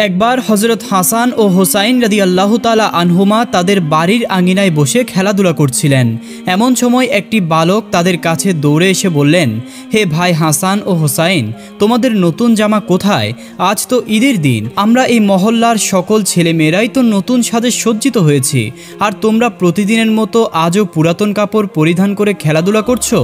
একবার হজরত হাসান ও হোসাইন রাদিয়াল্লাহু তাআলা আনহুমা তাদের বাড়ির আঙিনায় বসে খেলাধুলা করছিলেন। এমন সময় একটি বালক তাদের কাছে দৌড়ে এসে বললেন, হে ভাই হাসান ও হোসাইন, তোমাদের নতুন জামা কোথায়? আজ তো ঈদের দিন, আমরা এই মহল্লার সকল ছেলেমেয়েরাই তো নতুন সাজে সজ্জিত হয়েছি, আর তোমরা প্রতিদিনের মতো আজও পুরাতন কাপড় পরিধান করে খেলাধুলা করছো।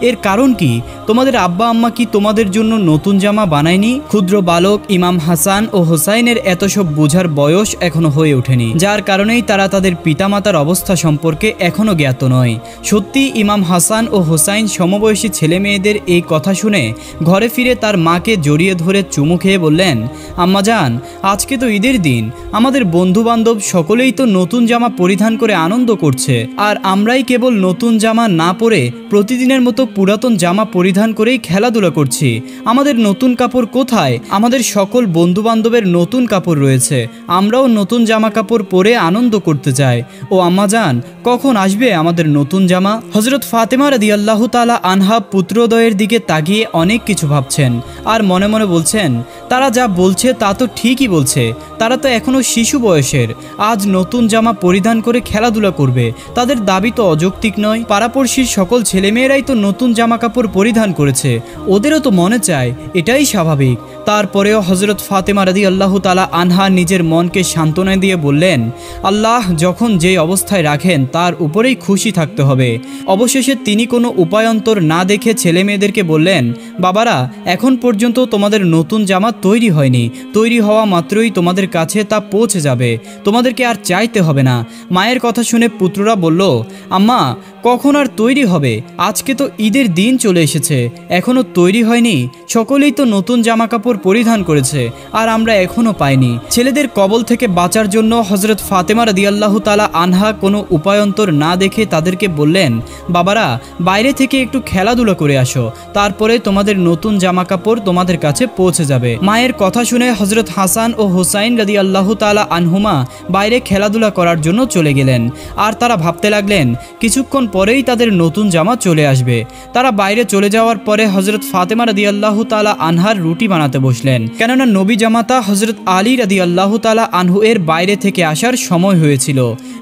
এর কারণ কি? তোমাদের আব্বা আম্মা কি তোমাদের জন্য নতুন জামা বানায়নি? ক্ষুদ্র বালক ইমাম হাসান ও হোসাইন এত সব বোঝার বয়স এখনো হয়ে ওঠেনি, যার কারণেই তারা তাদের পিতামাতার অবস্থা সম্পর্কে এখনো জ্ঞাত নয়। সত্যি ইমাম হাসান ও হোসাইন সমবয়সী ছেলে মেয়েদের এই কথা শুনে ঘরে ফিরে তার মাকে জড়িয়ে ধরে চুমু খেয়ে বললেন, আম্মাজান, আজকে তো ঈদের দিন, আমাদের বন্ধু বান্ধব সকলেই তো নতুন জামা পরিধান করে আনন্দ করছে, আর আমরাই কেবল নতুন জামা না পরে প্রতিদিনের মতো পুরাতন জামা পরিধান করেই খেলাধুলা করছি। আমাদের নতুন কাপড় কোথায়? আমাদের সকল বন্ধু বান্ধবের নতুন কাপড় রয়েছে, আমরাও নতুন জামা কাপড় পরে আনন্দ করতে চাই। ও আম্মাজান, কখন আসবে আমাদের নতুন জামা? হযরত ফাতেমা রাদিয়াল্লাহু তাআলা আনহা পুত্রদ্বয়ের দিকে তাকিয়ে অনেক কিছু ভাবছেন, আর মনে মনে বলছেন, তারা যা বলছে তা তো ঠিকই বলছে, তারা তো এখনো শিশু বয়সের, আজ নতুন জামা পরিধান করে খেলাধুলা করবে, তাদের দাবি তো অযৌক্তিক নয়। পাড়াপড়শির সকল ছেলেমেয়েরাই তো নতুন জামা কাপড় পরিধান করেছে, ওদেরও তো মনে চায়, এটাই স্বাভাবিক। তারপরেও হযরত ফাতেমা রাদিয়াল্লাহু তাআলা আনহা নিজের মনকে সান্ত্বনা দিয়ে বললেন, আল্লাহ যখন যে অবস্থায় রাখেন তার উপরেই খুশি থাকতে হবে। অবশেষে তিনি কোনো উপায়ন্তর না দেখে ছেলে মেয়েদেরকে বললেন, বাবারা, এখন পর্যন্ত তোমাদের নতুন জামা তৈরি হয়নি, তৈরি হওয়া মাত্রই তোমাদের কাছে তা পৌঁছে যাবে, তোমাদেরকে আর চাইতে হবে না। মায়ের কথা শুনে পুত্ররা বলল, আম্মা, কখন আর তৈরি হবে? আজকে তো ঈদের দিন চলে এসেছে, এখনো তৈরি হয়নি, সকলেই তো নতুন জামা কাপড় পরিধান করেছে, আর আমরা এখনো পাইনি। ছেলেদের কবল থেকে বাঁচার জন্য হযরত ফাতেমা রাদিয়াল্লাহু তাআলা আনহা কোনো উপায়ন্তর না দেখে তাদেরকে বললেন, বাবারা, বাইরে থেকে একটু খেলাধুলা করে আসো, তারপরে তোমাদের নতুন জামা কাপড় তোমাদের কাছে পৌঁছে যাবে। মায়ের কথা শুনে হযরত হাসান ও হোসাইন রাদিয়াল্লাহু তাআলা আনহুমা বাইরে খেলাধুলা করার জন্য চলে গেলেন, আর তারা ভাবতে লাগলেন কিছুক্ষণ পরেই তাদের নতুন জামা চলে আসবে। তারা বাইরে চলে যাওয়ার পরে হযরত ফাতেমা রাদিয়াল্লাহু তাআলা আনহার রুটি বানাতে বসলেন, কেননা নবী জামাতা হযরত আলী রাদিয়াল্লাহু তাআলা আনহু এর বাইরে থেকে আসার সময় হয়েছিল।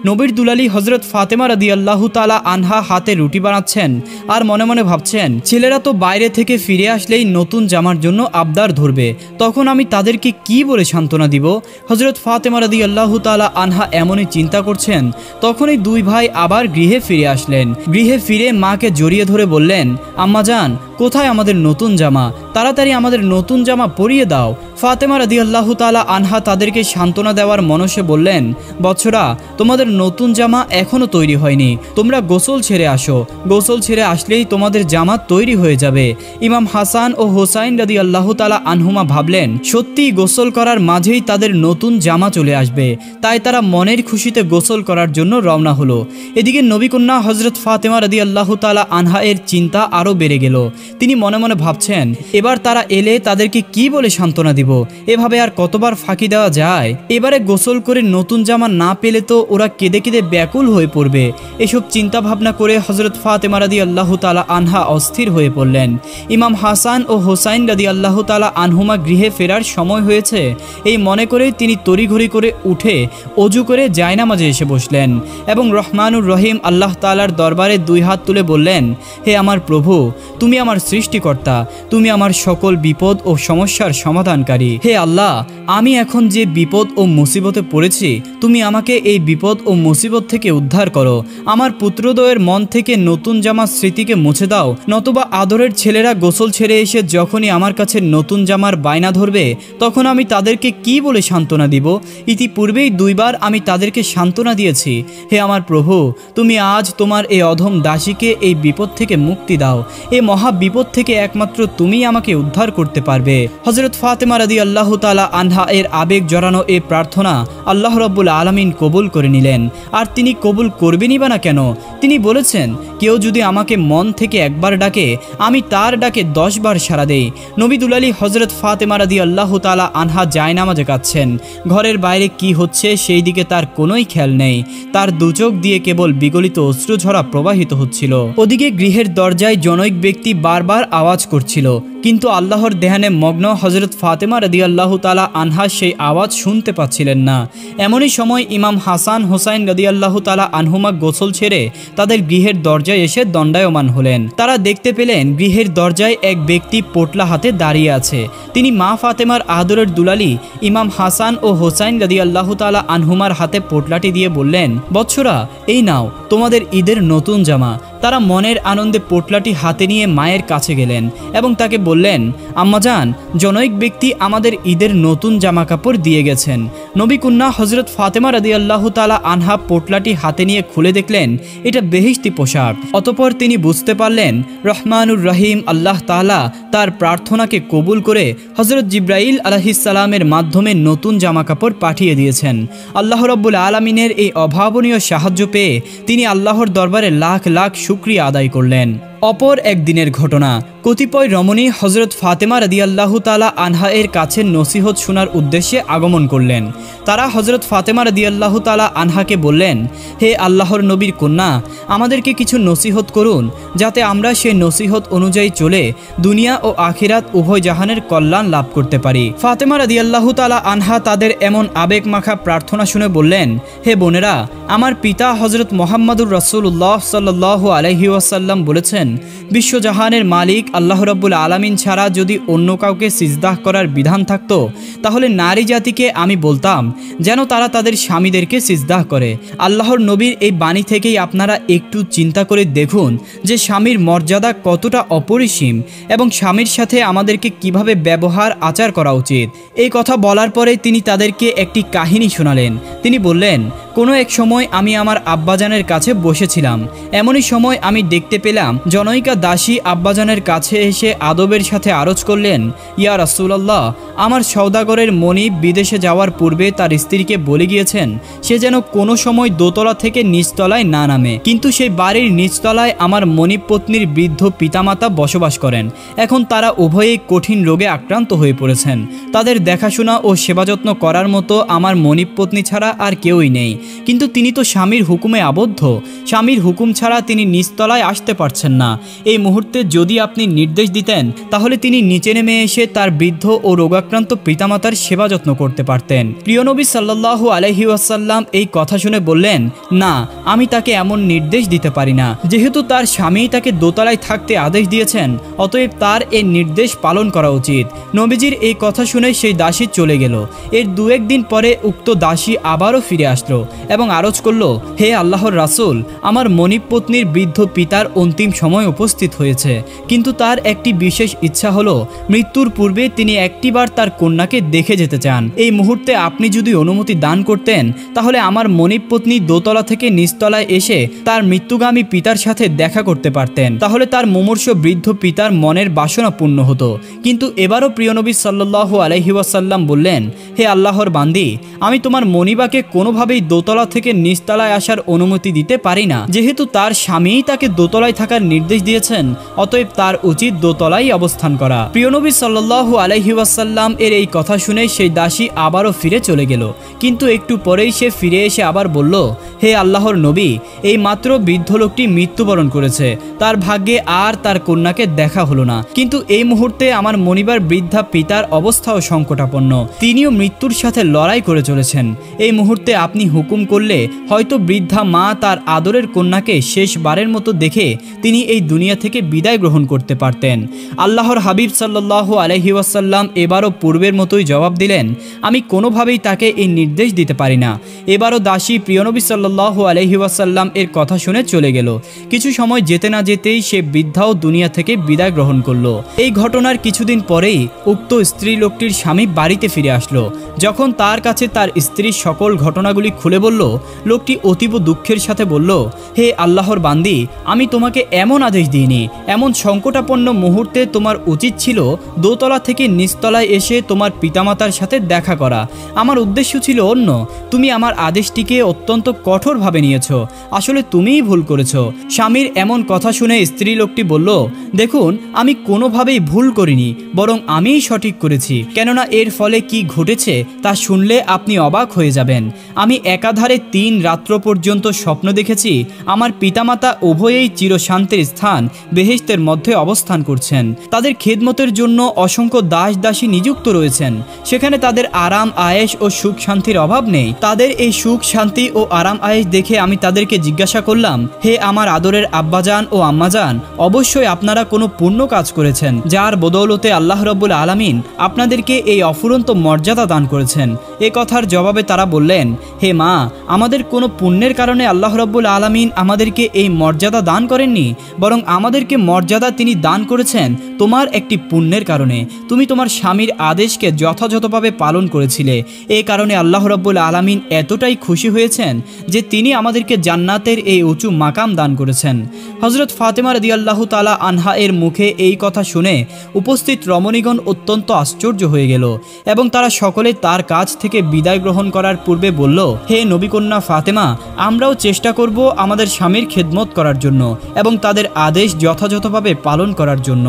নবীর দুলালী হযরত ফাতেমা রাদিয়াল্লাহু তাআলা আনহা হাতে রুটি বানাচ্ছেন, আর মনে মনে ভাবছেন, ছেলেরা তো বাইরে থেকে ফিরে আসলেই নতুন জামার জন্য আবদার ধরবে, তখন আমি তাদেরকে কি বলে সান্ত্বনা দিব? হযরত ফাতেমা রাদিয়াল্লাহু তাআলা আনহা এমনই চিন্তা করছেন, তখনই দুই ভাই আবার গৃহে ফিরে আসলেন। গৃহে ফিরে মাকে জড়িয়ে ধরে বললেন, আম্মাজান, কোথায় আমাদের নতুন জামা? তাড়াতাড়ি আমাদের নতুন জামা পরিয়ে দাও। ফাতেমা রাদিয়াল্লাহু তাআলা আনহা তাদেরকে সান্ত্বনা দেওয়ার মনসে বললেন, বৎসরা, তোমাদের নতুন জামা এখনো তৈরি হয়নি, তোমরা গোসল ছেড়ে আসো, গোসল ছেড়ে আসলেই তোমাদের জামা তৈরি হয়ে যাবে। ইমাম হাসান ও হোসাইন রাদিয়াল্লাহু তাআলা আনহুমা ভাবলেন, সত্যিই গোসল করার মাঝেই তাদের নতুন জামা চলে আসবে, তাই তারা মনের খুশিতে গোসল করার জন্য রওনা হলো। এদিকে নবীকন্যা হযরত ফাতেমা রাদিয়াল্লাহু তাআলা আনহা এর চিন্তা আরও বেড়ে গেল। তিনি মনে মনে ভাবছেন, এবার তারা এলে তাদেরকে কি বলে সান্ত্বনা দিব? এভাবে আর কতবার ফাঁকি দেওয়া যায়? এবারে গোসল করে নতুন জামা না পেলে তো ওরা কেঁদে কেঁদে ব্যাকুল হয়ে পড়বে। এসব চিন্তা ভাবনা করে হযরত ফাতেমা রাদিয়াল্লাহু তাআলা আনহা অস্থির হয়ে পড়লেন। ইমাম হাসান ও হোসাইন রাদিয়াল্লাহু তাআলা আনহুমা গৃহে ফেরার সময় হয়েছে, এই মনে করে তিনি তড়িঘড়ি করে উঠে অজু করে জায়নামাজে এসে বসলেন এবং রহমানুর রহিম আল্লাহ তাআলার দরবারে দুই হাত তুলে বললেন, হে আমার প্রভু, তুমি আমার সৃষ্টিকর্তা, তুমি আমার সকল বিপদ ও সমস্যার সমাধানকারী। হে আল্লাহ, আমি এখন যে বিপদ ও মুসিবতে পড়েছি, তুমি আমাকে এই বিপদ ও মুসিবত থেকে উদ্ধার করো। আমার পুত্রদ্বয়ের মন থেকে নতুন জামার স্মৃতিকে মুছে দাও, নতুবা আদরের ছেলেরা গোসল ছেড়ে এসে যখনই আমার কাছে নতুন জামার বায়না ধরবে, তখন আমি তাদেরকে কি বলে সান্ত্বনা দিব? ইতিপূর্বেই দুইবার আমি তাদেরকে সান্ত্বনা দিয়েছি। হে আমার প্রভু, তুমি আজ তোমার এই অধম দাসীকে এই বিপদ থেকে মুক্তি দাও। এই মহা বিপদ থেকে একমাত্র তুমিই আমাকে উদ্ধার করতে পারবে। হযরত ফাতেমা রাদিয়াল্লাহু তাআলা আনহা এর আবেগ জড়ানো এই প্রার্থনা আল্লাহ রাব্বুল আলামিন কবুল করে নিলেন। আর তিনি কবুল করবেনই বা না কেন? তিনি বলেছেন, কেউ যদি আমাকে মন থেকে একবার ডাকে, আমি তার ডাকে 10 বার সাড়া দেই। নবী দুলালী হযরত ফাতেমা রাদিয়াল্লাহু তাআলা আনহা জায়নামাজে কাঁদছেন। ঘরের বাইরে কি হচ্ছে সেই দিকে তার কোনোই খেয়াল নেই, তার দুচোখ দিয়ে কেবল বিগলিত অশ্রুঝরা প্রবাহিত হচ্ছিল। ওদিকে গৃহের দরজায় জনৈক ব্যক্তি বারবার আওয়াজ করছিল, কিন্তু আল্লাহর ধ্যানে মগ্ন হযরত ফাতেমা রাদিয়াল্লাহু তাআলা আনহা সেই আওয়াজ শুনতে পাচ্ছিলেন না। এমনই সময় ইমাম হাসান হোসাইন রাদিয়াল্লাহু তাআলা আনহুমা গোসল ছেড়ে তাদের গৃহের দরজায় এসে দণ্ডায়মান হলেন। তারা দেখতে পেলেন গৃহের দরজায় এক ব্যক্তি পোটলা হাতে দাঁড়িয়ে আছে। তিনি মা ফাতেমার আদরের দুলালি ইমাম হাসান ও হোসাইন রাদিয়াল্লাহু তাআলা আনহুমার হাতে পোটলাটি দিয়ে বললেন, বৎসরা, এই নাও তোমাদের ঈদের নতুন জামা। তারা মনের আনন্দে পোটলাটি হাতে নিয়ে মায়ের কাছে গেলেন এবং তাকে বললেন, আম্মাজান, জনৈক ব্যক্তি আমাদের ঈদের নতুন জামা কাপড় দিয়ে গেছেন। নবী কন্যা হযরত ফাতেমা রাদিয়াল্লাহু তাআলা আনহা পোটলাটি হাতে নিয়ে খুলে দেখলেন এটা বেহেশতি পোশাক। অতঃপর তিনি বুঝতে পারলেন রহমানুর রহিম আল্লাহ তাআলা তার প্রার্থনাকে কবুল করে হযরত জিবরাইল আলাইহিস সালামের মাধ্যমে নতুন জামা কাপড় পাঠিয়ে দিয়েছেন। আল্লাহ রাব্বুল আলামিনের এই অভাবনীয় সাহায্য পেয়ে তিনি আল্লাহর দরবারে লাখ লাখ শুকরিয়া আদায় করলেন। অপর একদিনের ঘটনা। কতিপয় রমণী হযরত ফাতেমা রাদিয়াল্লাহু তাআলা আনহা এর কাছে নসিহত শোনার উদ্দেশ্যে আগমন করলেন। তারা হযরত ফাতেমা রাদিয়াল্লাহু তাআলা আনহাকে বললেন, হে আল্লাহর নবীর কন্যা, আমাদেরকে কিছু নসিহত করুন যাতে আমরা সেই নসিহত অনুযায়ী চলে দুনিয়া ও আখিরাত উভয় জাহানের কল্যাণ লাভ করতে পারি। ফাতেমা রাদিয়াল্লাহু তাআলা আনহা তাদের এমন আবেগমাখা প্রার্থনা শুনে বললেন, হে বোনেরা, আমার পিতা হযরত মুহাম্মদুর রাসূলুল্লাহ সাল্লাল্লাহু আলাইহি ওয়াসাল্লাম বলেছেন, বিশ্বজাহানের মালিক আল্লাহ রাব্বুল আলামিন ছাড়া যদি অন্য কাউকে সিজদাহ করার বিধান থাকতো তাহলে নারী জাতিকে আমি বলতাম যেন তারা তাদের স্বামীদেরকে সিজদাহ করে। আল্লাহর নবীর এই বাণী থেকেই আপনারা একটু চিন্তা করে দেখুন যে স্বামীর মর্যাদা কতটা অপরিসীম এবং স্বামীর সাথে আমাদেরকে কিভাবে ব্যবহার আচার করা উচিত। এই কথা বলার পরে তিনি তাদেরকে একটি কাহিনী শোনালেন। তিনি বললেন, কোনো এক সময় আমি আমার আব্বাজানের কাছে বসেছিলাম। এমনই সময় আমি দেখতে পেলাম জনৈকা দাসী আব্বাজানের কাছে এসে আদবের সাথে আরজ করলেন, ইয়া রাসূলুল্লাহ, আমার সওদাগরের মনিব বিদেশে যাওয়ার পূর্বে তার স্ত্রীকে বলে গিয়েছেন সে যেন কোনো সময় দোতলা থেকে নিচতলায় না নামে। কিন্তু সেই বাড়ির নিচতলায় আমার মনিব পত্নীর বৃদ্ধ পিতামাতা বসবাস করেন। এখন তারা উভয়েই কঠিন রোগে আক্রান্ত হয়ে পড়েছেন। তাদের দেখাশোনা ও সেবাযত্ন করার মতো আমার মনিব পত্নী ছাড়া আর কেউই নেই। কিন্তু তিনি তো স্বামীর হুকুমে আবদ্ধ। স্বামীর হুকুম ছাড়া তিনি নিচতলায় আসতে পারছেন না। এই মুহূর্তে যদি আপনি নির্দেশ দিতেন তাহলে তিনি নিচে নেমে এসে তার বৃদ্ধ ও রোগাক্রান্ত পিতামাতার সেবা যত্ন করতে পারতেন। প্রিয় নবী সাল্লাল্লাহু আলাইহি ওয়াসাল্লাম এই কথা শুনে বললেন, না, আমি তাকে এমন নির্দেশ দিতে পারি না। যেহেতু তার স্বামী তাকে দোতলায় থাকতে আদেশ দিয়েছেন, অতএব তার এই নির্দেশ পালন করা উচিত। নবীজির এই কথা শুনে সেই দাসী চলে গেল। এর দু একদিন পরে উক্ত দাসী আবারও ফিরে আসলো এবং আরজ করল, হে আল্লাহর রাসূল, আমার মনিব পত্নীর বৃদ্ধ পিতার অন্তিম সময় উপস্থিত হয়েছে, কিন্তু তার একটি বিশেষ ইচ্ছা হলো মৃত্যুর পূর্বে তিনি একটিবার তার কন্যাকে দেখে যেতে চান। এই মুহূর্তে আপনি যদি অনুমতি দান করতেন তাহলে আমার মনিব পত্নী দোতলা থেকে নিচতলায় এসে তার মৃত্যুগামী পিতার সাথে দেখা করতে পারতেন। তাহলে তার মুমূর্ষু বৃদ্ধ পিতার মনের বাসনা পূর্ণ হতো। কিন্তু এবারও প্রিয় নবী সাল্লাল্লাহু আলাইহি ওয়াসাল্লাম বললেন, হে আল্লাহর বান্দি, আমি তোমার মনিবাকে কোনোভাবেই দোতলা থেকে নিচতলায় আসার অনুমতি দিতে পারি না। যেহেতু তার স্বামীই তাকে দোতলায় থাকার নির্দেশ দিয়েছেন, অতএব তার উচিত দোতলায় অবস্থান করা। প্রিয় নবী সাল্লাল্লাহু আলাইহি ওয়াসাল্লাম এর এই কথা শুনে সেই দাসী আবারও ফিরে চলে গেল। কিন্তু একটু পরেই সে ফিরে এসে আবার বলল, হে আল্লাহর নবী, এই মাত্র বৃদ্ধ লোকটি মৃত্যুবরণ করেছে। তার ভাগ্যে আর তার কন্যাকে দেখা হলো না। কিন্তু এই মুহূর্তে আমার মনিবার বৃদ্ধা পিতার অবস্থাও সংকটাপন্ন। তিনিও মৃত্যুর সাথে লড়াই করে চলেছেন। এই মুহূর্তে আপনি হুকুম করলে হয়তো বৃদ্ধা মা তার আদরের কন্যাকে শেষবারের মতো দেখে তিনি এই দুনিয়া থেকে বিদায় গ্রহণ করতে পারতেন। আল্লাহর হাবিব সাল্লাল্লাহু আলাইহি ওয়াসাল্লাম এবারও পূর্বের মতোই জবাব দিলেন, আমি কোনোভাবেই তাকে এই নির্দেশ দিতে পারি না। এবারও দাসী প্রিয় নবী সাল্লাল্লাহু আলাইহি ওয়াসাল্লাম এর কথা শুনে চলে গেল। কিছু সময় যেতে না যেতেই সে বৃদ্ধাও দুনিয়া থেকে বিদায় গ্রহণ করলো। এই ঘটনার কিছুদিন পরেই উক্ত স্ত্রী লোকটির স্বামী বাড়িতে ফিরে আসলো। যখন তার কাছে তার স্ত্রীর সকল ঘটনাগুলি খুলে বলল, লোকটি অতীব দুঃখের সাথে বলল, হে আল্লাহর বান্দি, আমি তোমাকে এমন আদেশ দিইনি। এমন সংকটাপন্ন মুহূর্তে তোমার উচিত ছিল দোতলা থেকে নিচতলায় এসে তোমার পিতামাতার সাথে দেখা করা। আমার উদ্দেশ্য ছিল অন্য। তুমি আমার আদেশটিকে অত্যন্ত কঠোরভাবে নিয়েছ। আসলে তুমিই ভুল করেছ। স্বামীর এমন কথা শুনে স্ত্রী লোকটি বলল, দেখুন, আমি কোনোভাবেই ভুল করিনি, বরং আমিই সঠিক করেছি। কেননা এর ফলে কি ঘটেছে তা শুনলে আপনি অবাক হয়ে যাবেন। আমি একাধারে 3 রাত্র পর্যন্ত স্বপ্ন দেখেছি আমার পিতামাতা উভয়েই চিরশান্তির স্থান বেহেশতের মধ্যে অবস্থান করছেন। তাদের খেদমতের জন্য অসংখ্য দাস দাসী নিযুক্ত রয়েছেন। সেখানে তাদের আরাম আয়েশ ও সুখ শান্তির অভাব নেই। তাদের এই সুখ শান্তি ও আরাম আয়েশ দেখে আমি তাদেরকে জিজ্ঞাসা করলাম, হে আমার আদরের আব্বাজান ও আম্মাজান, অবশ্যই আপনারা কোনো পুণ্য কাজ করেছেন যার বদৌলতে আল্লাহ রাব্বুল আলামিন আপনাদেরকে এই অফুরন্ত মর্যাদা দান করেছেন। এ কথার জবাবে তারা বললেন, হে মা, আমাদের কোনো পুণ্যের কারণে আল্লাহ রাব্বুল আলামিন আমাদেরকে এই মর্যাদা দান করেননি, বরং আমাদেরকে মর্যাদা তিনি দান করেছেন তোমার একটি পুণ্যের কারণে। তুমি তোমার স্বামীর আদেশকে যথাযথভাবে পালন করেছিলে। এই কারণে আল্লাহ রাব্বুল আলামিন এতটাই খুশি হয়েছেন যে তিনি আমাদেরকে জান্নাতের এই উঁচু মাকাম দান করেছেন। হযরত ফাতেমা রাদিয়াল্লাহু তাআলা আনহা এর মুখে এই কথা শুনে উপস্থিত রমণীগণ অত্যন্ত আশ্চর্য হয়ে গেল এবং তারা সকলে তার কাছ থেকে বিদায় গ্রহণ করার পূর্বে বলল, হে নবীকন্যা ফাতেমা, আমরাও চেষ্টা করব আমাদের স্বামীর খেদমত করার জন্য এবং তাদের আদেশ যথাযথভাবে পালন করার জন্য।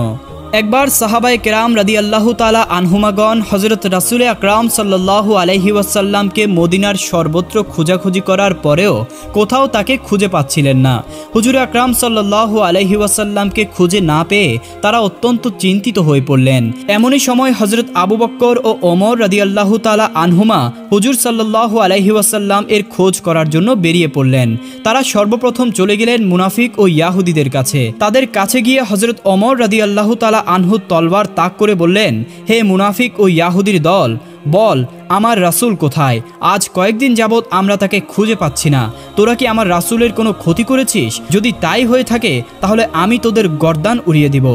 একবার সাহাবায়ে কেরাম রাদিয়াল্লাহু তাআলা আনহুমাগণ হযরত রাসূল আকরাম সাল্লাল্লাহু আলাইহি ওয়াসাল্লামকে মদিনার সর্বত্র খোঁজাখুঁজি করার পরেও কোথাও তাকে খুঁজে পাচ্ছিলেন না। হুজুর আকরাম সাল্লাল্লাহু আলাইহি ওয়াসাল্লামকে খুঁজে না পেয়ে তারা অত্যন্ত চিন্তিত হয়ে পড়লেন। এমনই সময় হযরত আবু বকর ও ওমর রাদিয়াল্লাহু তাআলা আনহুমা হুজুর সাল্লাল্লাহু আলাইহি ওয়াসাল্লাম এর খোঁজ করার জন্য বেরিয়ে পড়লেন। তারা সর্বপ্রথম চলে গেলেন মুনাফিক ও ইয়াহুদীদের কাছে। তাদের কাছে গিয়ে হযরত ওমর রাদিয়াল্লাহু তাআলা আনহু তলবার তাক করে বললেন, হে মুনাফিক ও ইয়াহুদীর দল, বল আমার রাসূল কোথায়? আজ কয়েকদিন যাবৎ আমরা তাকে খুঁজে পাচ্ছি না। তোরা কি আমার রাসূলের কোনো ক্ষতি করেছিস? যদি তাই হয়ে থাকে তাহলে আমি তোদের গর্দান উড়িয়ে দিব।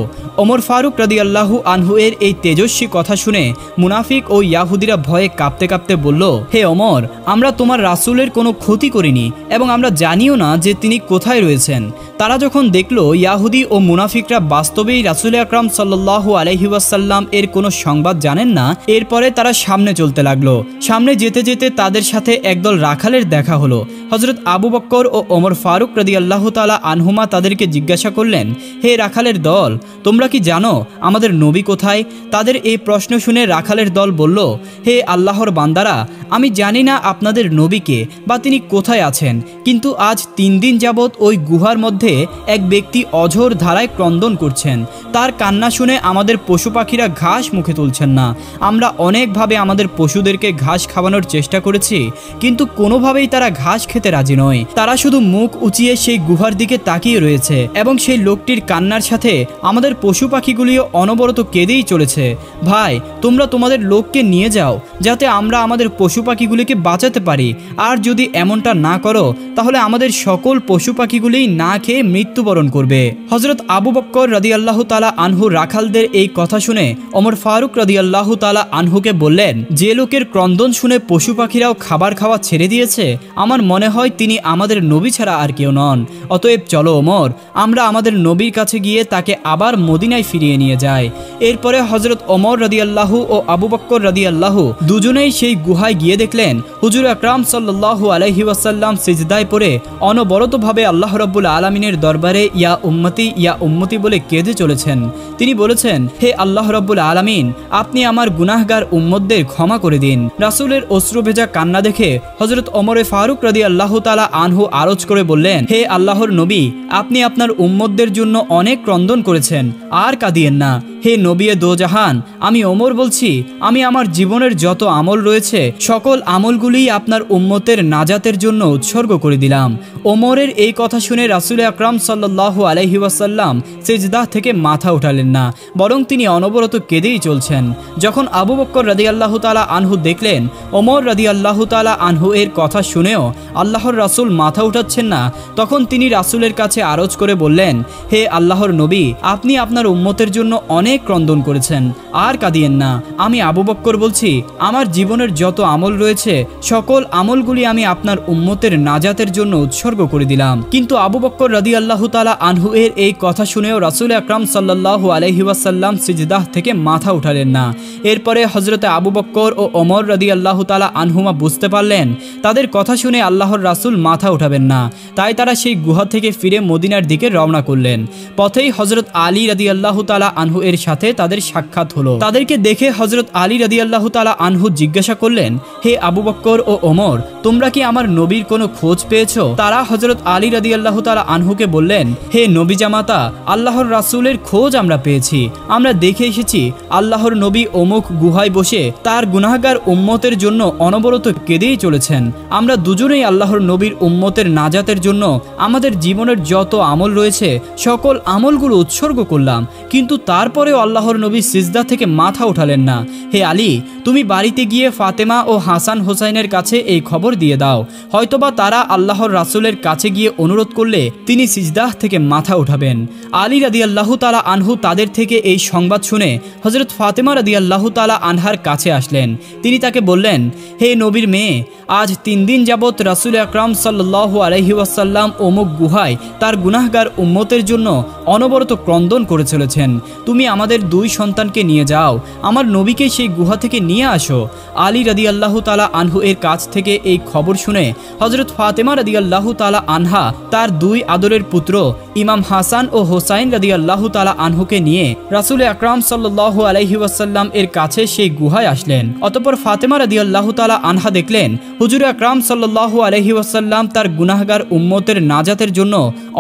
ওমর ফারুক রাদিয়াল্লাহু আনহু এর এই তেজস্বী কথা শুনে মুনাফিক ও ইয়াহুদীরা ভয়ে কাঁপতে কাঁপতে বলল, হে ওমর, আমরা তোমার রাসূলের কোনো ক্ষতি করিনি এবং আমরা জানিও না যে তিনি কোথায় রয়েছেন। তারা যখন দেখলো ইয়াহুদী ও মুনাফিকরা বাস্তবেই রাসূল আকরাম সাল্লাল্লাহু আলাইহি ওয়াসাল্লাম এর কোনো সংবাদ জানেন না, এরপরে তারা সামনে চলতে লাগলো। সামনে যেতে যেতে তাদের সাথে একদল রাখালের দেখা হলো। হযরত আবু বকর ও ওমর ফারুক রাদিয়াল্লাহু তাআলা আনহুমা তাদেরকে জিজ্ঞাসা করলেন, হে রাখালের দল, তোমরা কি জানো আমাদের নবী কোথায়? তাদের এই প্রশ্ন শুনে রাখালের দল বলল, হে আল্লাহর বান্দারা, আমি জানি না আপনাদের নবীকে বা তিনি কোথায় আছেন, কিন্তু আজ 3 দিন যাবৎ ওই গুহার মধ্যে এক ব্যক্তি অঝোর ধারায় ক্রন্দন করছেন। তার কান্না শুনে আমাদের পশু পাখিরা ঘাস মুখে তুলছেন না। আমরা অনেকভাবে আমাদের পশুদেরকে ঘাস খাওয়ানোর চেষ্টা করেছি, কিন্তু কোনোভাবেই তারা ঘাস খেতে রাজি নয়। তারা শুধু মুখ উঁচিয়ে সেই গুহার দিকে তাকিয়ে রয়েছে এবং সেই লোকটির কান্নার সাথে আমাদের পশু পাখিগুলিও অনবরত কেঁদেই চলেছে। ভাই, তোমরা তোমাদের লোককে নিয়ে যাও যাতে আমরা আমাদের পশু পাখিগুলিকে বাঁচাতে পারি। আর যদি এমনটা না করো তাহলে আমাদের সকল পশু পাখিগুলিই না খেয়ে মৃত্যুবরণ করবে। হযরত আবু বকর রাদিয়াল্লাহু তাআলা আনহু রাখালদের এই কথা শুনে ওমর ফারুক রাদিয়াল্লাহু তাআলা আনহুকে বললেন, যে লোকের ক্রন্দন শুনে পশু পাখিরাও খাবার খাওয়া ছেড়ে দিয়েছে, আমার মনে হয় তিনি আমাদের নবী ছাড়া আর কেউ নন। অতএব চলো ওমর, আমরা আমাদের নবীর কাছে গিয়ে তাকে আবার মদিনায় ফিরিয়ে নিয়ে যাই। এরপরে হযরত ওমর রাদিয়াল্লাহু ও আবু বকর রাদিয়াল্লাহু দুজনেই সেই গুহায় গিয়ে দেখলেন হুজুর আকরাম সাল্লাল্লাহু আলাইহি ওয়াসাল্লাম সিজদায় পড়ে অনবরতভাবে আল্লাহ রাব্বুল আলামিনের দরবারে ইয়া উম্মতি বলে কেঁদে চলেছেন। তিনি বলেছেন, হে আল্লাহ রাব্বুল আলামিন, আপনি আমার গুনাহগার উম্মতদের ক্ষমা করে দিন। রাসূলের অশ্রু ভেজা কান্না দেখে হযরত ওমরে ফারুক রাদিয়াল্লাহু তাআলা আনহু আরজ করে বললেন, হে আল্লাহর নবী, আপনি আপনার উম্মতদের জন্য অনেক ক্রন্দন করেছেন, আর কাঁদিয়েন না। হে নবী দোজাহান, আমি ওমর বলছি, আমি আমার জীবনের যত আমল রয়েছে সকল আমলগুলিই আপনার উম্মতের নাজাতের জন্য উৎসর্গ করে দিলাম। ওমরের এই কথা শুনে রাসূল আকরাম সাল্লাল্লাহু আলাইহি ওয়াসাল্লাম সিজদা থেকে মাথা উঠালেন না, বরং তিনি অনবরত কেঁদেই চলছেন। যখন আবু বকর রাদিয়াল্লাহু তাআলা আনহু দেখলেন ওমর রাদিয়াল্লাহু তাআলা আনহু এর কথা শুনেও আল্লাহর রাসূল মাথা উঠাচ্ছেন না, তখন তিনি রাসূলের কাছে আরজ করে বললেন, হে আল্লাহর নবী, আপনি আপনার উম্মতের জন্য অনেক ক্রন্দন করেছেন, আর কাঁদিয়েন না। আমি আবু বকর বলছি, আমার জীবনের যত আমল রয়েছে সকল আমলগুলি আমি আপনার উম্মতের নাজাতের জন্য উৎসর্গ করে দিলাম। কিন্তু আবু বকর রাদিয়াল্লাহু তাআলা আনহু এর এই কথা শুনেও রাসূল আকরাম সাল্লাল্লাহু আলাইহি ওয়াসাল্লাম সিজদাহ থেকে মাথা উঠালেন না। এরপরে হযরতে আবু বকর ও ওমর রাদিয়াল্লাহু তাআলা আনহুমা বুঝতে পারলেন তাদের কথা শুনে আল্লাহর রাসূল মাথা উঠাবেন না, তাই তারা সেই গুহা থেকে ফিরে মদিনার দিকে রওনা করলেন। পথেই হযরত আলী রাদিয়াল্লাহু তাআলা আনহু এর সাথে তাদের সাক্ষাৎ হলো। তাদেরকে দেখে হযরত আলী রাদিয়াল্লাহু তাআলা আনহু জিজ্ঞাসা করলেন, হে আবু বকর ও ওমর, তোমরা কি আমার নবীর কোনো খোঁজ পেয়েছো? তারা হযরত আলী রাদিয়াল্লাহু তাআলা আনহুকে বললেন, হে নবী জামাতা, আল্লাহর রাসূলের খোঁজ আমরা পেয়েছি। আমরা দেখে এসেছি আল্লাহর নবী অমুক গুহায় বসে তার গুনাহগার উম্মতের জন্য অনবরত কেঁদেই চলেছেন। আমরা দুজনেই আল্লাহর নবীর উম্মতের নাজাতের জন্য আমাদের জীবনের যত আমল রয়েছে সকল আমলগুলো উৎসর্গ করলাম, কিন্তু তারপরেও আল্লাহর নবী সিজদা থেকে মাথা উঠালেন না। হে আলী, তুমি বাড়িতে গিয়ে ফাতেমা ও হাসান হোসাইনের কাছে এই খবর দিয়ে দাও, হয়তোবা তারা আল্লাহর রাসূলের কাছে গিয়ে অনুরোধ করলে তিনি সিজদাহ থেকে মাথা উঠাবেন। আলী রাদিয়াল্লাহু তাআলা আনহু তাদের থেকে এই সংবাদ শুনে হযরত ফাতেমা রাদিয়াল্লাহু তাআলা আনহার কাছে আসলেন। তিনি তাকে বললেন, হে নবীর মেয়ে, আজ 3 দিন যাবৎ রাসূল আকরাম সাল্লাল্লাহু আলাইহি ওয়াসাল্লাম অমুক গুহায় তার গুনাহগার উম্মতের জন্য অনবরত ক্রন্দন করে চলেছেন। তুমি আমাদের 2 সন্তানকে নিয়ে যাও, আমার নবীকে সেই গুহা থেকে নিয়ে আসো। আলী রাদিয়াল্লাহু তাআলা আনহু এর কাছ থেকে এই খবর শুনে হযরত ফাতেমা রাদিয়াল্লাহু তাআলা আনহা তার 2 আদরের পুত্র ইমাম হাসান ও হোসাইন রাদিয়াল্লাহু তাআলা আনহুকে নিয়ে রাসূল আকরাম সাল্লাল্লাহু আলাইহি ওয়াসাল্লাম এর কাছে সেই গুহায় আসলেন। অতঃপর ফাতেমা রাদিয়াল্লাহু তাআলা আনহা দেখলেন হুজুর আকরাম সাল্লাল্লাহু আলাইহি ওয়াসাল্লাম তার গুনাহগার উম্মতের নাজাতের জন্য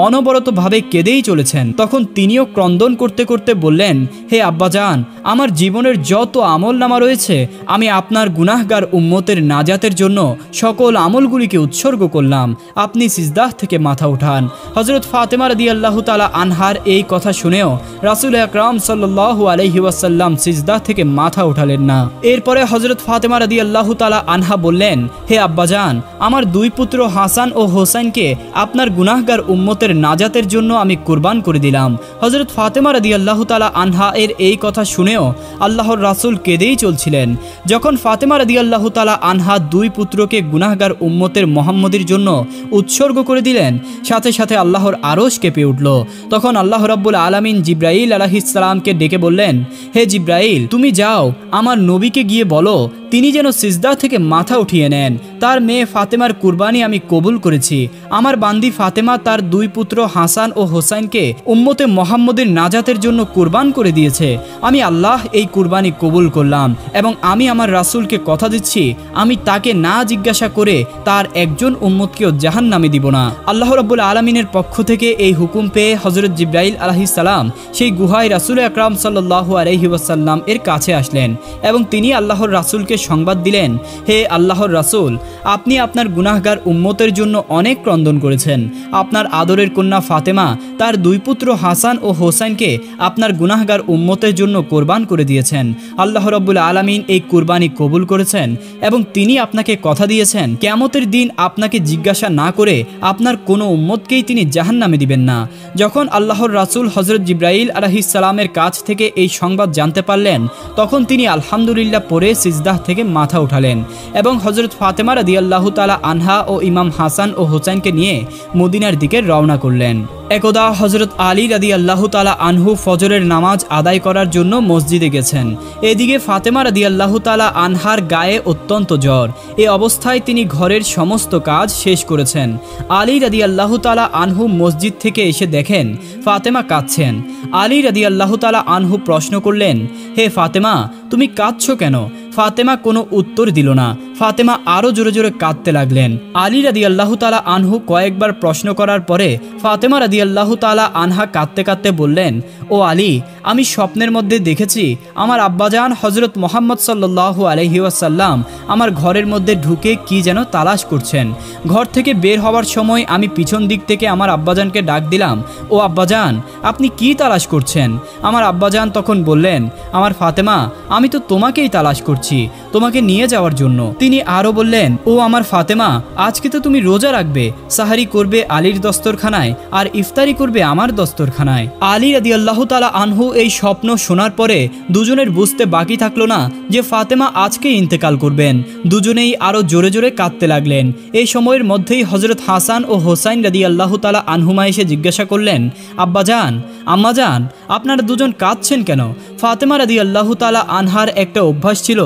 অনবরতভাবে কেঁদেই চলেছেন। তখন তিনিও ক্রন্দন করতে করতে বললেন, হে আব্বাজান, আমার জীবনের যত আমলনামা রয়েছে আমি আপনার গুনাহগার উম্মতের নাজাতের জন্য সকল আমলগুলিকে উৎসর্গ করলাম, আপনি সিজদাহ থেকে মাথা উঠান। হযরত ফাতেমা রাদিয়াল্লাহু তাআলা আনহার এই কথা শুনেও রাসূল আকরাম সাল্লাল্লাহু আলাইহি ওয়াসাল্লাম সিজদাহ থেকে মাথা উঠালেন না। এরপরে হযরত ফাতেমা রাদিয়াল্লাহু তাআলা আনহা বললেন, হে আব্বাজান, আমার 2 পুত্র হাসান ও হোসাইনকে আপনার গুনাহগার উম্মতের নাজাতের জন্য আমি কুরবান করে দিলাম। হযরত ফাতেমা রাদিয়াল্লাহু তাআলা আনহা এর এই কথা শুনেও আল্লাহর রাসূল কেঁদেই চলছিলেন। যখন ফাতেমা রাদিয়াল্লাহু তাআলা আনহা 2 পুত্রকে গুনাহগার উম্মতের মুহাম্মদের জন্য উৎসর্গ করে দিলেন, সাথে সাথে আল্লাহর আরশ কেঁপে উঠল। তখন আল্লাহ রাব্বুল আলামিন জিবরাইল আলাইহিস সালামকে ডেকে বললেন, হে জিবরাইল, তুমি যাও আমার নবীকে গিয়ে বলো তিনি যেন সিজদা থেকে মাথা উঠিয়ে নেন। তার মেয়ে ফাতেমার কুরবানি আমি কবুল করেছি। আমার বান্দি ফাতেমা তার 2 পুত্র হাসান ও হোসাইনকে উম্মতে মুহাম্মদের নাজাতের জন্য কুরবান করে দিয়েছে। আমি আল্লাহ এই কুরবানি কবুল করলাম এবং আমি আমার রাসূলকে কথা দিচ্ছি আমি তাকে না জিজ্ঞাসা করে তার একজন উম্মতকেও জাহান্নামে দিব না। আল্লাহ রাব্বুল আলামিনের পক্ষ থেকে এই হুকুম পেয়ে হযরত জিবরাইল আলাইহিস সালাম সেই গুহায় রাসূল আকরাম সাল্লাল্লাহু আলাইহি ওয়াসাল্লাম এর কাছে আসলেন এবং তিনি আল্লাহর রাসূলকে সংবাদ দিলেন, হে আল্লাহর রাসূল, আপনি আপনার গুনাহগার উম্মতের জন্য অনেক ক্রন্দন করেছেন। আপনার আদরের কন্যা ফাতেমা তার 2 পুত্র হাসান ও হোসাইনকে আপনার গুনাহগার উম্মতের জন্য কোরবান করে দিয়েছেন। আল্লাহ রাব্বুল আলামিন এই কুরবানি কবুল করেছেন এবং তিনি আপনাকে কথা দিয়েছেন কিয়ামতের দিন আপনাকে জিজ্ঞাসা না করে আপনার কোনো উম্মতকেই তিনি জাহান্নামে দিবেন না। যখন আল্লাহর রাসূল হযরত জিবরাইল আলাইহিস সালামের কাছ থেকে এই সংবাদ জানতে পারলেন, তখন তিনি আলহামদুলিল্লাহ পড়ে সিজদাহ থেকে মাথা উঠালেন এবং হযরত ফাতেমা রাদিয়াল্লাহু তাআলা আনহা ও ইমাম হাসান ও হোসেনকে নিয়ে মদিনার দিকে রওনা করলেন। একদা হযরত আলী রাদিয়াল্লাহু তাআলা আনহু ফজরের নামাজ আদায় করার জন্য মসজিদে গেছেন। এদিকে ফাতেমা রাদিয়াল্লাহু তাআলা আনহার গায়ে অত্যন্ত জ্বর। এই অবস্থায় তিনি ঘরের সমস্ত কাজ শেষ করেছেন। আলী রাদিয়াল্লাহু তাআলা আনহু মসজিদ থেকে এসে দেখেন ফাতেমা কাঁদছেন। আলী রাদিয়াল্লাহু তাআলা আনহু প্রশ্ন করলেন, হে ফাতেমা, তুমি কাঁদছো কেন? ফাতেমা কোনো উত্তর দিল না। ফাতেমা আরো জোরে জোরে কাঁদতে লাগলেন। আলী রাদিয়াল্লাহু তাআলা আনহু কয়েকবার প্রশ্ন করার পরে ফাতেমা রাদিয়াল্লাহু তাআলা আনহা কাঁদতে কাঁদতে বললেন, ও আলী, আমি স্বপ্নের মধ্যে দেখেছি আমার আব্বাজান হযরত মুহাম্মদ সাল্লাল্লাহু আলাইহি ওয়াসাল্লাম আমার ঘরের মধ্যে ঢুকে কি যেন তালাশ করছেন। ঘর থেকে বের হওয়ার সময় আমি পিছন দিক থেকে আমার আব্বাজানকে ডাক দিলাম, ও আব্বাজান, আপনি কি তালাশ করছেন? আমার আব্বাজান তখন বললেন, আমার ফাতেমা, আমি তো তোমাকেই তালাশ করছি, তোমাকে নিয়ে যাওয়ার জন্য। তিনি আরো বললেন, ও আমার ফাতেমা, আজকে তো তুমি রোজা রাখবে, সাহারি করবে আলীর দস্তরখানায় আর ইফতারি করবে আমার দস্তরখানায়। আলী রাদিয়াল্লাহু তাআলা আনহু এই স্বপ্ন শোনার পরে দুজনের বুঝতে বাকি থাকলো না যে ফাতেমা আজকে ইন্তেকাল করবেন। দুজনেই আরো জোরে জোরে কাঁদতে লাগলেন। এই সময়ের মধ্যেই হযরত হাসান ও হোসাইন রাদিয়াল্লাহু তাআলা আনহুমা এসে জিজ্ঞাসা করলেন, আব্বাজান, আম্মাজান, আপনারা দুজন কাঁদছেন কেন? ফাতেমা রাদিয়াল্লাহু তাআলা আনহার একটা অভ্যাস ছিল,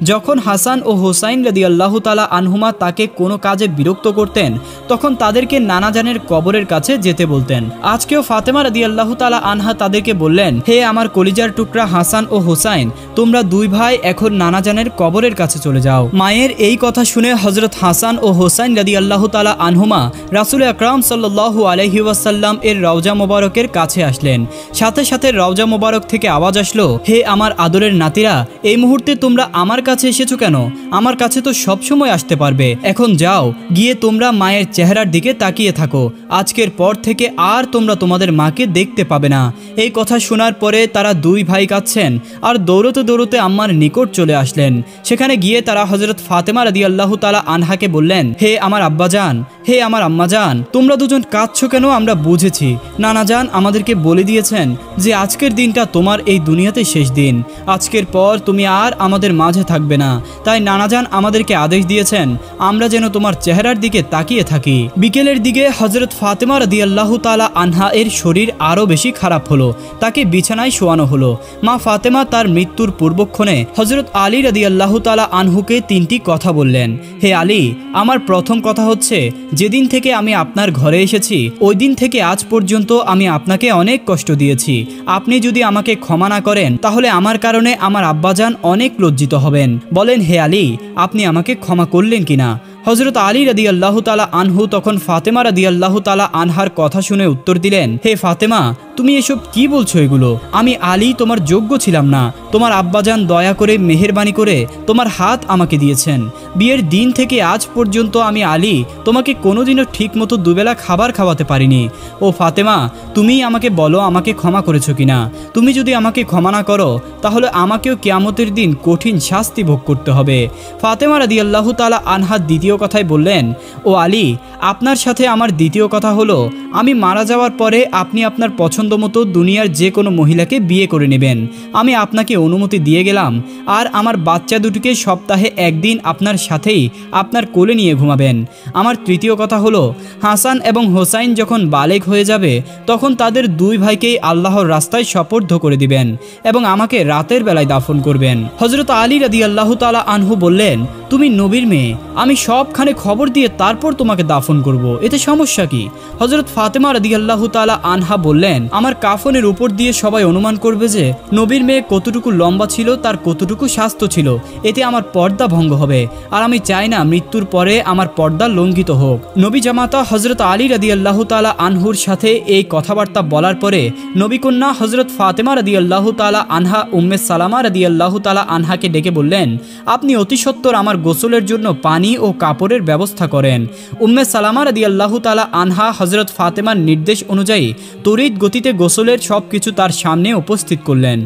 যখন হাসান ও হোসাইন রাদিয়াল্লাহু তাআলা আনহুমা তাকে কোনো কাজে বিরক্ত করতেন তখন তাদেরকে নানাজানের কবরের কাছে যেতে বলতেন। আজকেও ফাতেমা রাদিয়াল্লাহু তাআলা আনহা তাদেরকে বললেন, হে আমার কলিজার টুকরা হাসান ও হোসাইন, তোমরা দুই ভাই এখন নানাজানের কবরের কাছে চলে যাও। মায়ের এই কথা শুনে হযরত হাসান ও হোসাইন রাদিয়াল্লাহু তাআলা আনহুমা রাসূল আকরাম সাল্লাল্লাহু আলাইহি ওয়াসাল্লাম এর রওজা মোবারকের কাছে আসলেন। সাথে সাথে রওজা মোবারক থেকে আওয়াজ আসলো, হে আমার আদরের নাতিরা, এই মুহূর্তে তোমরা আমার কাছে এসেছো কেন? আমার কাছে তো সব সময় আসতে পারবে। এখন যাও, গিয়ে তোমরা মায়ের চেহারার দিকে তাকিয়ে থাকো। আজকের পর থেকে আর তোমরা তোমাদের মাকে দেখতে পাবে না। এই কথা শোনার পরে তারা দুই ভাই কাঁদছেন আর দৌড়তে দৌড়তে আম্মার নিকট চলে আসলেন। সেখানে গিয়ে তারা হযরত ফাতেমা রাদিয়াল্লাহু তাআলা আনহাকে বললেন, হে আমার আব্বাজান, হে আমার আম্মাজান, তোমরা দুজন কাঁদছো কেন? আমরা বুঝেছি। নানাজান আমাদেরকে বলে দিয়েছেন যে আজকের দিনটা তোমার এই দুনিয়াতে শেষ দিন। আজকের পর তুমি আর আমাদের মাঝে থাকবে না। তাই নানাজান আমাদেরকে আদেশ দিয়েছেন আমরা যেন তোমার চেহারার দিকে তাকিয়ে থাকি। বিকেলের দিকে হযরত ফাতেমা রাদিয়াল্লাহু তাআলা আনহা এর শরীর আরো বেশি খারাপ হলো। তাকে বিছানায় শোয়ানো হলো। মা ফাতেমা তার মৃত্যুর পূর্বক্ষণে হযরত আলী রাদিয়াল্লাহু তাআলা আনহুকে তিনটি কথা বললেন। হে আলী, আমার প্রথম কথা হচ্ছে, যেদিন থেকে আমি আপনার ঘরে এসেছি ওই দিন থেকে আজ পর্যন্ত আমি আপনাকে অনেক কষ্ট দিয়েছি। আপনি যদি আমাকে ক্ষমা না করেন তাহলে আমার কারণে আমার আব্বাজান অনেক লজ্জিত হবেন। বলেন হে আলী, আপনি আমাকে ক্ষমা করলেন কিনা? হযরত আলী রাদিয়াল্লাহু তাআলা আনহু তখন ফাতেমা রাদিয়াল্লাহু তাআলা আনহার কথা শুনে উত্তর দিলেন, হে ফাতেমা, তুমি এসব কি বলছো? এগুলো আমি আলী তোমার যোগ্য ছিলাম না। তোমার আব্বাজান দয়া করে মেহেরবানি করে তোমার হাত আমাকে দিয়েছেন। বিয়ের দিন থেকে আজ পর্যন্ত আমি আলী তোমাকে কোনোদিনও ঠিক মতো দুবেলা খাবার খাওয়াতে পারিনি। ও ফাতেমা, তুমিই আমাকে বলো আমাকে ক্ষমা করেছো কিনা। তুমি যদি আমাকে ক্ষমা না করো তাহলে আমাকেও কিয়ামতের দিন কঠিন শাস্তি ভোগ করতে হবে। ফাতেমা রাদিয়াল্লাহু তাআলা আনহা দ্বিতীয় কথায় বললেন, ও আলী, আপনার সাথে আমার দ্বিতীয় কথা হলো, আমি মারা যাওয়ার পরে আপনি আপনার পছন্দ মতো দুনিয়ার যে কোনো মহিলাকে বিয়ে করে নেবেন। আমি আপনাকে অনুমতি দিয়ে গেলাম। আর আমার বাচ্চা দুটিকে সপ্তাহে একদিন আপনার সাথেই আপনার কোলে নিয়ে ঘুমাবেন। আমার তৃতীয় কথা হলো, হাসান এবং হোসাইন যখন বালেগ হয়ে যাবে তখন তাদের দুই ভাইকেই আল্লাহর রাস্তায় সোপর্দ করে দিবেন এবং আমাকে রাতের বেলায় দাফন করবেন। হযরত আলী রাদিয়াল্লাহু তাআলা আনহু বললেন, তুমি নবীর মেয়ে, আমি সবখানে খবর দিয়ে তারপর তোমাকে দাফন করব, এতে সমস্যা কি? হযরত ফাতেমা রাদিয়াল্লাহু তাআলা আনহা বললেন, আমার কাফনের উপর দিয়ে সবাই অনুমান করবে যে নবীর মেয়ে কতটুকু লম্বা ছিল, তার কতটুকু স্বাস্থ্য ছিল। এতে আমার পর্দা ভঙ্গ হবে, আর আমি চাই না মৃত্যুর পরে আমার পর্দা লঙ্ঘিত হোক। নবী জামাতা হযরত আলী রাদিয়াল্লাহু তাআলা আনহুর সাথে এই কথাবার্তা বলার পরে নবী কন্যা হযরত ফাতেমা রাদিয়াল্লাহু তাআলা আনহা উম্মে সালামা রাদিয়াল্লাহু তাআলা আনহাকে ডেকে বললেন, আপনি অতি সত্বর আমার গোসলের জন্য পানি ও কাপড়ের ব্যবস্থা করেন। উম্মে সালামা রাদিয়াল্লাহু তাআলা আনহা হযরত ফাতেমার নির্দেশ অনুযায়ী তড়িৎ গতিতে গোসলের সব কিছু তার সামনে উপস্থিত করলেন।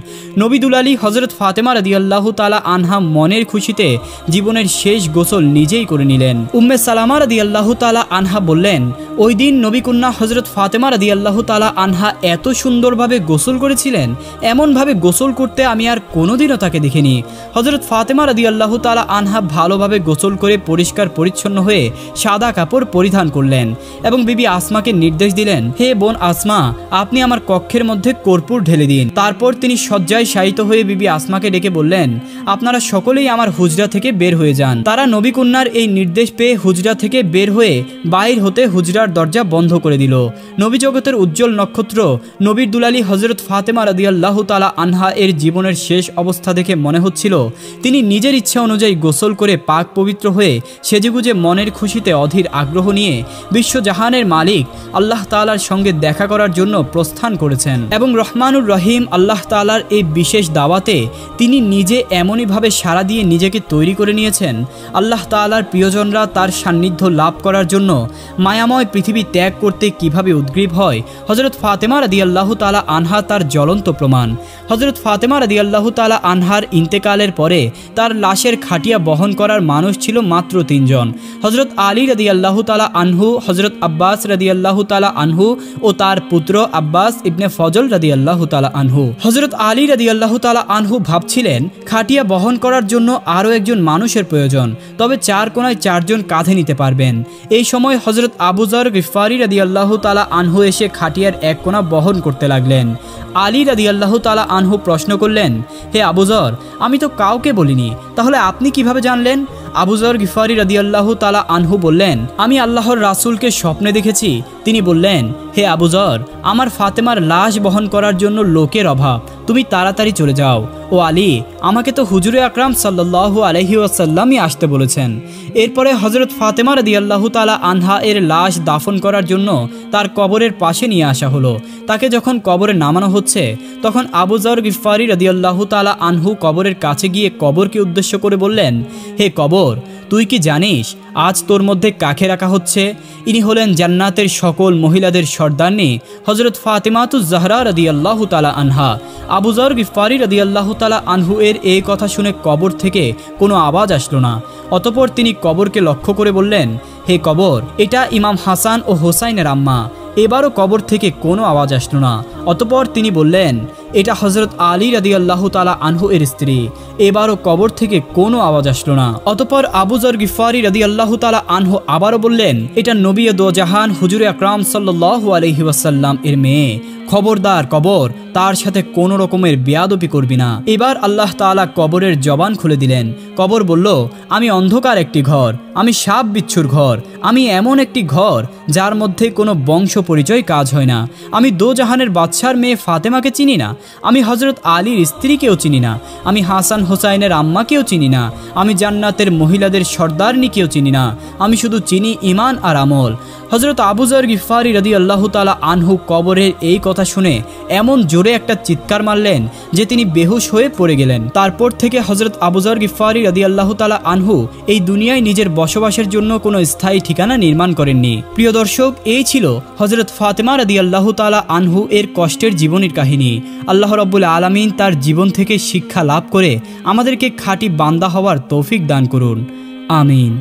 নবী দুলালী হযরত ফাতেমা রাদিয়াল্লাহু তাআলা আনহা মনের খুশিতে জীবনের শেষ গোসল নিজেই করে নিলেন। উম্মে সালামা রাদিয়াল্লাহু তাআলা আনহা বললেন, ওই দিন নবী কন্যা হযরত ফাতেমা রাদিয়াল্লাহু তাআলা আনহা এত সুন্দরভাবে গোসল করেছিলেন, এমনভাবে গোসল করতে আমি আর কোনোদিনও তাকে দেখিনি। হযরত ফাতেমা রাদিয়াল্লাহু তাআলা আনহা ভালোভাবে গোসল করে পরিষ্কার পরিচ্ছন্ন হয়ে সাদা কাপড় পরিধান করলেন এবং বিবি আসমাকে নির্দেশ দিলেন, হে বোন আসমা, আপনি আমার কক্ষের মধ্যে কর্পূর ঢেলে দিন। তারপর তিনি শয্যায় শায়িত হয়ে বিবি আসমাকে ডেকে বললেন, আপনারা সকলেই আমার হুজরা থেকে বের হয়ে যান। তারা নবী কন্যার এই নির্দেশ পেয়ে হুজরা থেকে বের হয়ে বাইর হতে হুজরার দরজা বন্ধ করে দিল। নবী জগতের উজ্জ্বল নক্ষত্র নবীর দুলালী হযরত ফাতেমা রাদিয়াল্লাহু তাআলা আনহা এর জীবনের শেষ অবস্থা দেখে মনে হচ্ছিল তিনি নিজের ইচ্ছা অনুযায়ী গোসল করে পাক পবিত্র হয়ে সেজেগুজে মনের খুশিতে অধীর আগ্রহ নিয়ে বিশ্বজাহানের মালিক আল্লাহ তাআলার সঙ্গে দেখা করার জন্য প্রস্থান করেছেন এবং রহমানুর রহিম আল্লাহ তাআলার এই বিশেষ দাওয়াতে তিনি নিজে এমনইভাবে সাড়া দিয়ে নিজেকে তৈরি করে নিয়েছেন। আল্লাহ তাআলার প্রিয়জনরা তার সান্নিধ্য লাভ করার জন্য মায়াময় পৃথিবী ত্যাগ করতে কিভাবে উদ্গ্রীব হয়, হযরত ফাতেমা রাদিয়াল্লাহু তাআলা আনহা তার জ্বলন্ত প্রমাণ। হযরত ফাতেমা রাদিয়াল্লাহু তাআলা আনহার ইন্তেকালের পরে তার লাশের খাটিয়া বহন করার মানুষ ছিল মাত্র 3 জন, হযরত আলী রাদিয়াল্লাহু তাআলা আনহু, হযরত আব্বাস রাদিয়াল্লাহু তাআলা আনহু ও তার পুত্র আব্বাস ইবনে ফজল রাদিয়াল্লাহু তাআলা আনহু। হযরত আলী রাদিয়াল্লাহু তাআলা আনহু ভাবছিলেন খাটিয়া বহন করার জন্য আরও একজন মানুষের প্রয়োজন, তবে 4 কোণায় 4 জন কাঁধে নিতে পারবেন। এই সময় হযরত আবু যর গিফারি রাদিয়াল্লাহু তাআলা আনহু এসে খাটিয়ার এক কোণা বহন করতে লাগলেন। আলী রাদিয়াল্লাহু তাআলা আনহু প্রশ্ন করলেন, হে আবু যর, আমি তো কাউকে বলিনি, তাহলে আপনি কিভাবে জানলেন? আবু যর গিফারি রাদিয়াল্লাহু তাআলা আনহু বললেন, আমি আল্লাহর রাসূলকে স্বপ্নে দেখেছি। তিনি বললেন, হে আবু যর, আমার ফাতেমার লাশ বহন করার জন্য লোকের অভাব, তুমি তাড়াতাড়ি চলে যাও। ও আলী, আমাকে তো হুজুরে আকরাম সাল্লাল্লাহু আলাইহি ওয়াসাল্লামই আসতে বলেছেন। এরপরে হযরত ফাতেমা রাদিয়াল্লাহু তাআলা আনহা এর লাশ দাফন করার জন্য তার কবরের পাশে নিয়ে আসা হলো। তাকে যখন কবরে নামানো হচ্ছে, তখন আবু যর গিফারি রাদিয়াল্লাহু তাআলা আনহু কবরের কাছে গিয়ে কবরকে উদ্দেশ্য করে বললেন, হে কবর, তুই কি জানিস আজ তোর মধ্যে কাকে রাখা হচ্ছে? ইনি হলেন জান্নাতের সকল মহিলাদের সর্দারনী হযরত ফাতেমাতুজ জাহরা রাদিয়াল্লাহু তাআলা আনহা। আবু যর গিফারি রাদিয়াল্লাহু তাআলা আনহু এর এই কথা শুনে কবর থেকে কোনো আওয়াজ আসলো না। অতঃপর তিনি কবরকে লক্ষ্য করে বললেন, হে কবর, এটা ইমাম হাসান ও হোসাইনের আম্মা। এবারও কবর থেকে কোনো আওয়াজ আসলো না। অতঃপর তিনি বললেন, এটা হযরত আলী রাদিয়াল্লাহু তাআলা আনহু এর স্ত্রী। এবারও কবর থেকে কোনো আওয়াজ আসলো না। অতঃপর আবু যর গিফারি রাদিয়াল্লাহু তাআলা আনহু আবারও বললেন, এটা নবী দো জাহান হুজুরে আকরাম সাল্লাল্লাহু আলাইহি ওয়াসাল্লাম এর মেয়ে। খবরদার কবর, তার সাথে কোনো রকমের বেয়াদবি করবি না। এবার আল্লাহ তাআলা কবরের জবান খুলে দিলেন। কবর বলল, আমি অন্ধকার একটি ঘর, আমি সাপ বিচ্ছুর ঘর, আমি এমন একটি ঘর যার মধ্যে কোনো বংশ পরিচয় কাজ হয় না। আমি দো জাহানের বাদশার মেয়ে ফাতেমাকে চিনি না, আমি হযরত আলীর স্ত্রীকেও চিনি না, আমি হাসান হোসাইনের আম্মাকেও চিনি না, আমি জান্নাতের মহিলাদের সর্দারনীকেও চিনি না, আমি শুধু চিনি ঈমান আর আমল। হযরত আবু যর গিফারি রাদিয়াল্লাহু তাআলা আনহু কবরের এই কথা শুনে এমন জোরে একটা চিৎকার মারলেন যে তিনি বেহুশ হয়ে পড়ে গেলেন। তারপর থেকে হযরত আবু যর গিফারি রাদিয়াল্লাহু তাআলা আনহু এই দুনিয়ায় নিজের বসবাসের জন্য কোনো স্থায়ী ঠিকানা নির্মাণ করেননি। প্রিয় দর্শক, এই ছিল হযরত ফাতেমা রাদিয়াল্লাহু তাআলা আনহু এর কষ্টের জীবনের কাহিনী। আল্লাহ রাব্বুল আলামিন তার জীবন থেকে শিক্ষা লাভ করে আমাদেরকে খাঁটি বান্দা হওয়ার তৌফিক দান করুন। আমিন।